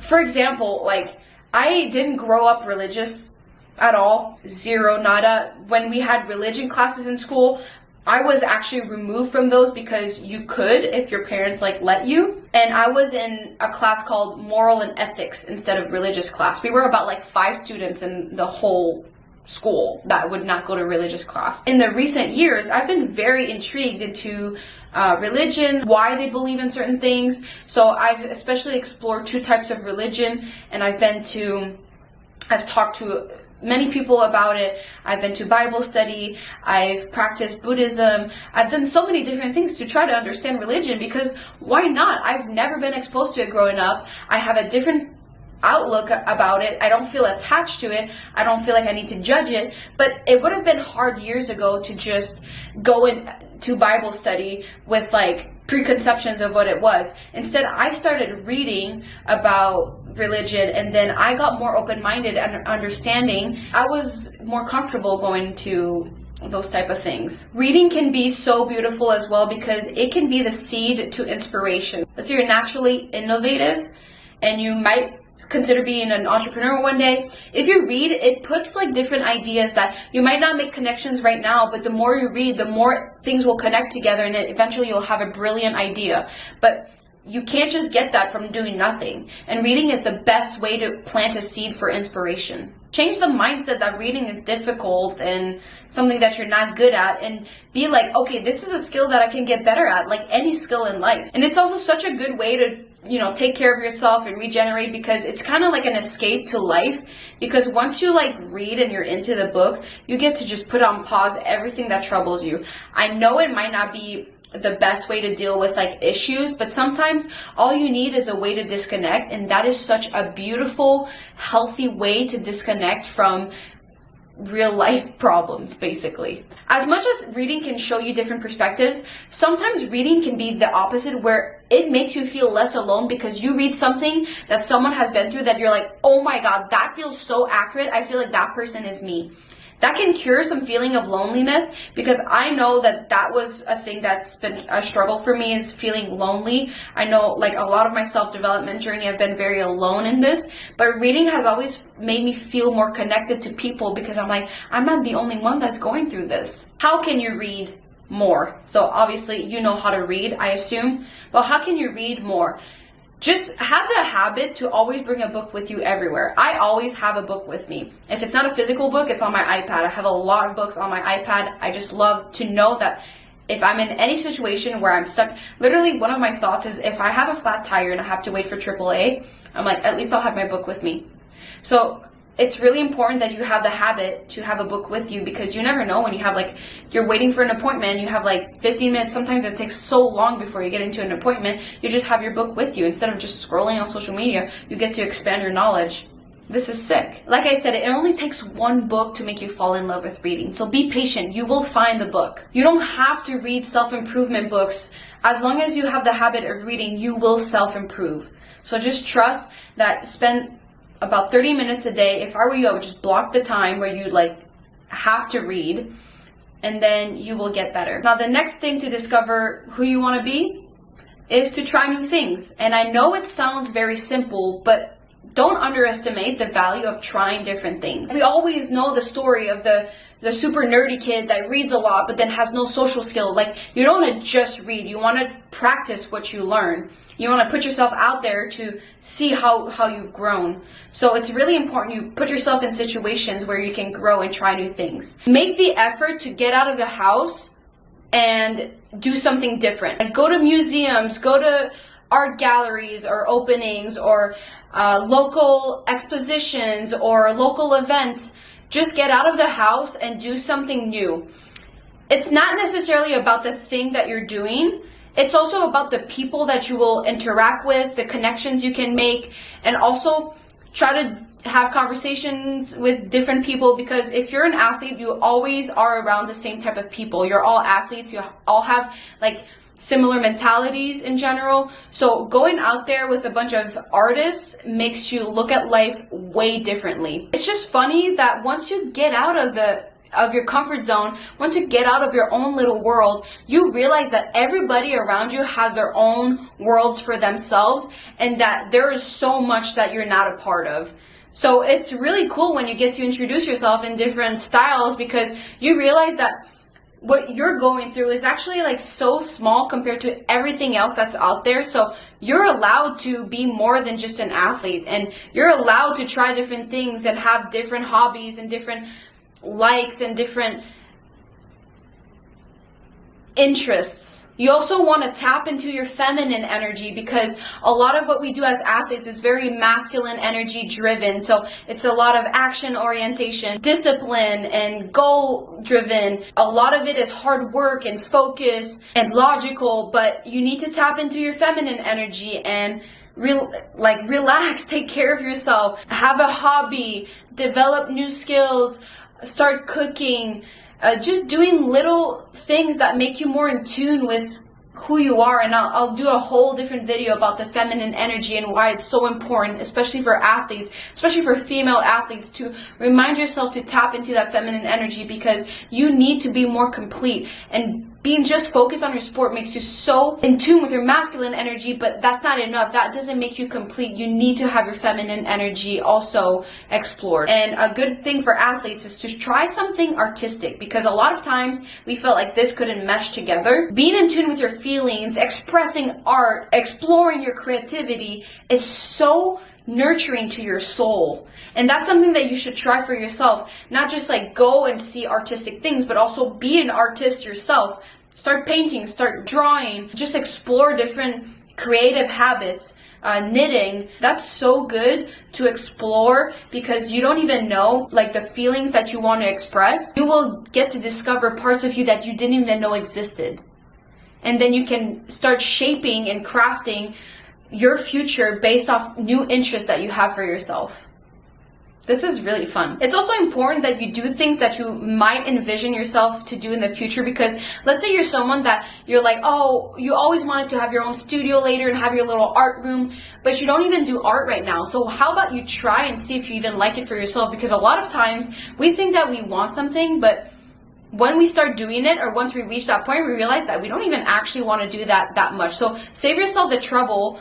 for example, like, I didn't grow up religious at all. Zero, nada. When we had religion classes in school, I was actually removed from those because you could if your parents let you. And I was in a class called moral and ethics instead of religious class. We were about 5 students in the whole school that would not go to religious class. In the recent years, I've been very intrigued into religion, why they believe in certain things. So I've especially explored 2 types of religion, and I've talked to many people about it. I've been to Bible study, I've practiced Buddhism, I've done so many different things to try to understand religion, because why not? I've never been exposed to it growing up. I have a different outlook about it. I don't feel attached to it. I don't feel like I need to judge it. But it would have been hard years ago to just go into Bible study with preconceptions of what it was. Instead, I started reading about religion, and then I got more open-minded and understanding. I was more comfortable going to those type of things. Reading can be so beautiful as well, because it can be the seed to inspiration. Let's say you're naturally innovative and you might consider being an entrepreneur one day. If you read, it puts different ideas that you might not make connections right now, but the more you read, the more things will connect together, and eventually you'll have a brilliant idea. But you can't just get that from doing nothing. And reading is the best way to plant a seed for inspiration. Change the mindset that reading is difficult and something that you're not good at, and be like, okay, this is a skill that I can get better at, like any skill in life. And it's also such a good way to take care of yourself and regenerate, because it's kind of like an escape to life. Because once you read and you're into the book, you get to just put on pause everything that troubles you. I know it might not be the best way to deal with issues, but sometimes all you need is a way to disconnect, and that is such a beautiful, healthy way to disconnect from real life problems, basically. As much as reading can show you different perspectives, sometimes reading can be the opposite, where it makes you feel less alone, because you read something that someone has been through that you're like, oh my god, that feels so accurate. I feel like that person is me. That can cure some feeling of loneliness, because I know that that was a thing that's been a struggle for me, is feeling lonely. I know like a lot of my self-development journey, I've been very alone in this, but reading has always made me feel more connected to people, because I'm like, I'm not the only one that's going through this. How can you read more? So obviously you know how to read, I assume, but how can you read more? Just have the habit to always bring a book with you everywhere. I always have a book with me. If it's not a physical book, it's on my iPad. I have a lot of books on my iPad. I just love to know that if I'm in any situation where I'm stuck, literally one of my thoughts is, if I have a flat tire and I have to wait for AAA, I'm like, at least I'll have my book with me. So it's really important that you have the habit to have a book with you, because you never know when you have like, you're waiting for an appointment, you have like 15 minutes, sometimes it takes so long before you get into an appointment, you just have your book with you. Instead of just scrolling on social media, you get to expand your knowledge. This is sick. Like I said, it only takes one book to make you fall in love with reading. So be patient, you will find the book. You don't have to read self-improvement books. As long as you have the habit of reading, you will self-improve. So just trust that. Spend about 30 minutes a day. If I were you, I would just block the time where you like have to read, and then you will get better. Now, the next thing to discover who you want to be is to try new things. And I know it sounds very simple, but don't underestimate the value of trying different things. We always know the story of the super nerdy kid that reads a lot but then has no social skill. Like, you don't want to just read, you want to practice what you learn. You want to put yourself out there to see how you've grown. So it's really important you put yourself in situations where you can grow and try new things. Make the effort to get out of the house and do something different. Like, go to museums, go to art galleries or openings, or local expositions or local events. Just get out of the house and do something new. It's not necessarily about the thing that you're doing. It's also about the people that you will interact with, the connections you can make, and also try to have conversations with different people, because if you're an athlete, you always are around the same type of people. You're all athletes. You all have like similar mentalities in general. So going out there with a bunch of artists makes you look at life way differently. It's just funny that once you get out of your comfort zone, once you get out of your own little world, you realize that everybody around you has their own worlds for themselves, and that there is so much that you're not a part of. So it's really cool when you get to introduce yourself in different styles, because you realize that what you're going through is actually like so small compared to everything else that's out there. So you're allowed to be more than just an athlete, and you're allowed to try different things and have different hobbies and different likes and different interests. You also want to tap into your feminine energy, because a lot of what we do as athletes is very masculine energy driven. So it's a lot of action orientation, discipline, and goal driven. A lot of it is hard work and focus and logical, but you need to tap into your feminine energy and relax, take care of yourself, have a hobby, develop new skills, start cooking, just doing little things that make you more in tune with who you are. And I'll do a whole different video about the feminine energy and why it's so important, especially for athletes, especially for female athletes, to remind yourself to tap into that feminine energy, because you need to be more complete. And being just focused on your sport makes you so in tune with your masculine energy, but that's not enough. That doesn't make you complete. You need to have your feminine energy also explored. And a good thing for athletes is to try something artistic, because a lot of times we felt like this couldn't mesh together. Being in tune with your feelings, expressing art, exploring your creativity is so nurturing to your soul. And that's something that you should try for yourself. Not just like go and see artistic things, but also be an artist yourself. Start painting, start drawing, just explore different creative habits. Knitting, that's so good to explore, because you don't even know like the feelings that you want to express. You will get to discover parts of you that you didn't even know existed. And then you can start shaping and crafting your future based off new interests that you have for yourself. This is really fun. It's also important that you do things that you might envision yourself to do in the future, because let's say you're someone that you're like, oh, you always wanted to have your own studio later and have your little art room, but you don't even do art right now. So how about you try and see if you even like it for yourself? Because a lot of times we think that we want something, but when we start doing it, or once we reach that point, we realize that we don't even actually want to do that much. So save yourself the trouble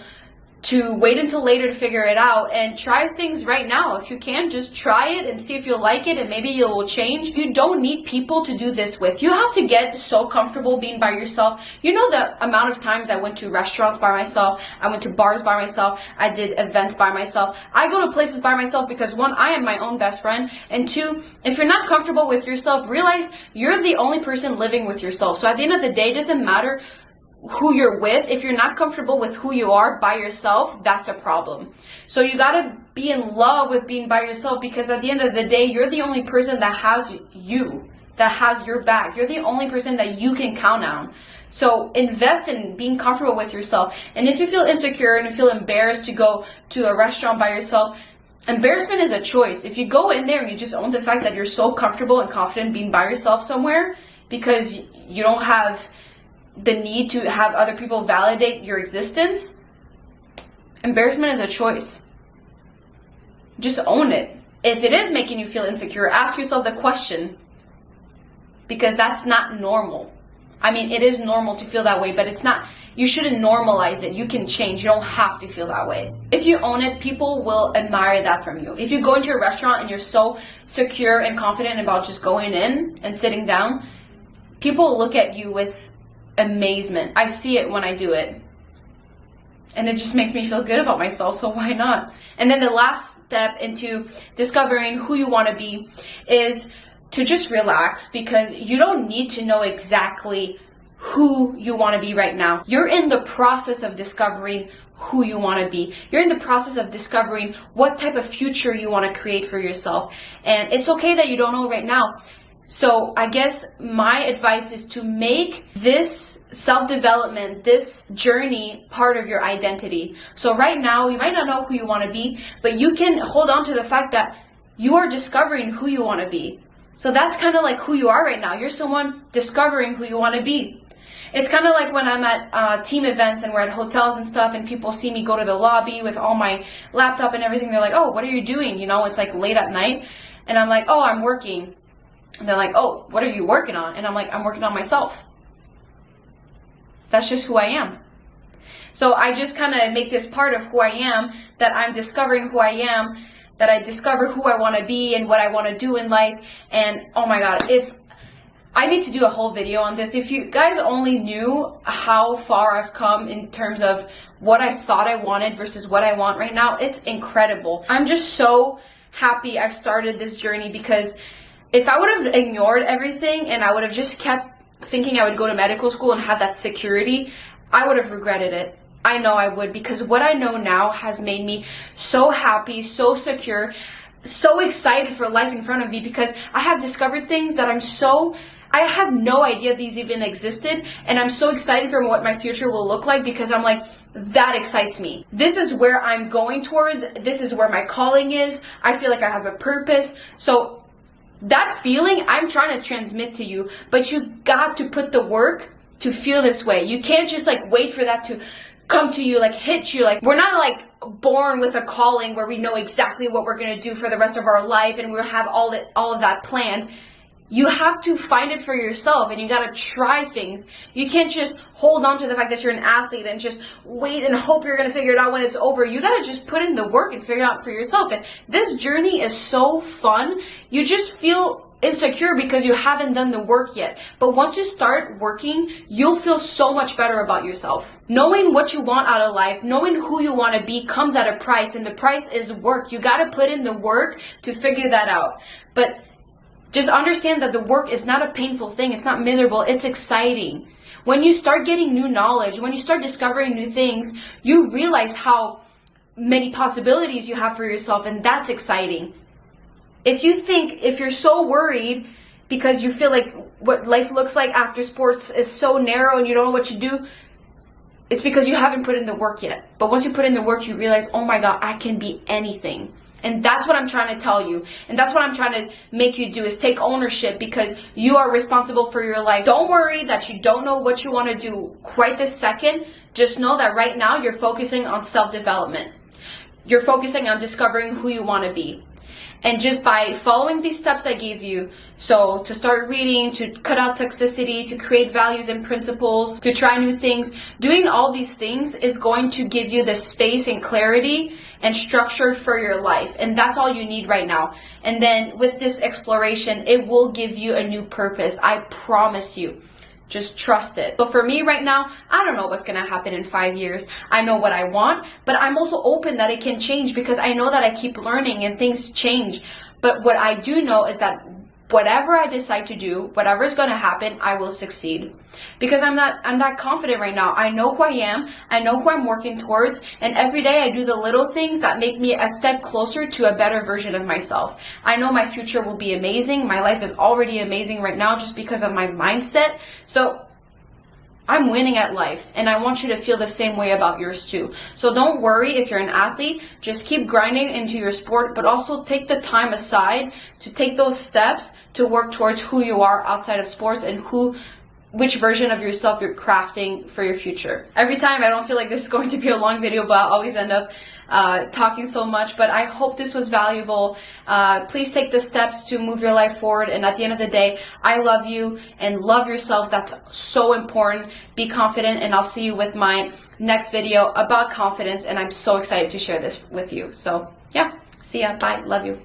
to wait until later to figure it out, and try things right now. If you can, just try it and see if you'll like it, and maybe you will change. You don't need people to do this with. You have to get so comfortable being by yourself. You know the amount of times I went to restaurants by myself, I went to bars by myself, I did events by myself. I go to places by myself because one, I am my own best friend, and two, if you're not comfortable with yourself, realize you're the only person living with yourself. So at the end of the day, it doesn't matter who you're with. If you're not comfortable with who you are by yourself, that's a problem. So you gotta be in love with being by yourself, because at the end of the day, you're the only person that has you, that has your back. You're the only person that you can count on. So invest in being comfortable with yourself. And if you feel insecure and you feel embarrassed to go to a restaurant by yourself, embarrassment is a choice. If you go in there and you just own the fact that you're so comfortable and confident being by yourself somewhere because you don't have the need to have other people validate your existence, embarrassment is a choice. Just own it. If it is making you feel insecure, ask yourself the question, because that's not normal. I mean, it is normal to feel that way, but it's not, you shouldn't normalize it. You can change. You don't have to feel that way. If you own it, people will admire that from you. If you go into a restaurant and you're so secure and confident about just going in and sitting down, people look at you with amazement. I see it when I do it, and it just makes me feel good about myself, so why not? And then the last step into discovering who you want to be is to just relax, because you don't need to know exactly who you want to be right now. You're in the process of discovering who you want to be. You're in the process of discovering what type of future you want to create for yourself, and it's okay that you don't know right now. So I guess my advice is to make this self-development, this journey, part of your identity. So right now, you might not know who you want to be, but you can hold on to the fact that you are discovering who you want to be. So that's kind of like who you are right now. You're someone discovering who you want to be. It's kind of like when I'm at team events and we're at hotels and stuff, and people see me go to the lobby with all my laptop and everything. They're like, oh, what are you doing? You know, it's like late at night. And I'm like, oh, I'm working. And they're like, oh, what are you working on? And I'm like, I'm working on myself. That's just who I am. So I just kind of make this part of who I am, that I'm discovering who I am, that I discover who I want to be and what I want to do in life. And oh my God, if I need to do a whole video on this. If you guys only knew how far I've come in terms of what I thought I wanted versus what I want right now, it's incredible. I'm just so happy I've started this journey, because if I would have ignored everything and I would have just kept thinking I would go to medical school and have that security, I would have regretted it. I know I would, because what I know now has made me so happy, so secure, so excited for life in front of me, because I have discovered things that I had no idea these even existed, and I'm so excited for what my future will look like, because I'm like, that excites me. This is where I'm going towards. This is where my calling is. I feel like I have a purpose. So that feeling I'm trying to transmit to you, but you got to put the work to feel this way. You can't just like wait for that to come to you, like hit you. Like, we're not like born with a calling where we know exactly what we're going to do for the rest of our life and we'll have all of that planned. You have to find it for yourself, and you got to try things. You can't just hold on to the fact that you're an athlete and just wait and hope you're going to figure it out when it's over. You got to just put in the work and figure it out for yourself. And this journey is so fun. You just feel insecure because you haven't done the work yet. But once you start working, you'll feel so much better about yourself. Knowing what you want out of life, knowing who you want to be, comes at a price, and the price is work. You got to put in the work to figure that out. But just understand that the work is not a painful thing. It's not miserable. It's exciting. When you start getting new knowledge, when you start discovering new things, you realize how many possibilities you have for yourself, and that's exciting. If you're so worried because you feel like what life looks like after sports is so narrow and you don't know what to do, it's because you haven't put in the work yet. But once you put in the work, you realize, oh my God, I can be anything. And that's what I'm trying to tell you. And that's what I'm trying to make you do, is take ownership, because you are responsible for your life. Don't worry that you don't know what you want to do right this second. Just know that right now you're focusing on self-development. You're focusing on discovering who you want to be. And just by following these steps I gave you, so to start reading, to cut out toxicity, to create values and principles, to try new things, doing all these things is going to give you the space and clarity and structure for your life. And that's all you need right now. And then with this exploration, it will give you a new purpose. I promise you. Just trust it. But for me right now, I don't know what's going to happen in 5 years. I know what I want, but I'm also open that it can change, because I know that I keep learning and things change. But what I do know is that whatever I decide to do, whatever is going to happen, I will succeed. Because I'm that confident right now. I know who I am. I know who I'm working towards. And every day I do the little things that make me a step closer to a better version of myself. I know my future will be amazing. My life is already amazing right now just because of my mindset. So I'm winning at life, and I want you to feel the same way about yours too. So don't worry if you're an athlete. Just keep grinding into your sport, but also take the time aside to take those steps to work towards who you are outside of sports and which version of yourself you're crafting for your future. Every time, I don't feel like this is going to be a long video, but I'll always end up talking so much. But I hope this was valuable. Please take the steps to move your life forward. And at the end of the day, I love you and love yourself. That's so important. Be confident, and I'll see you with my next video about confidence. And I'm so excited to share this with you. So yeah, see ya. Bye. Love you.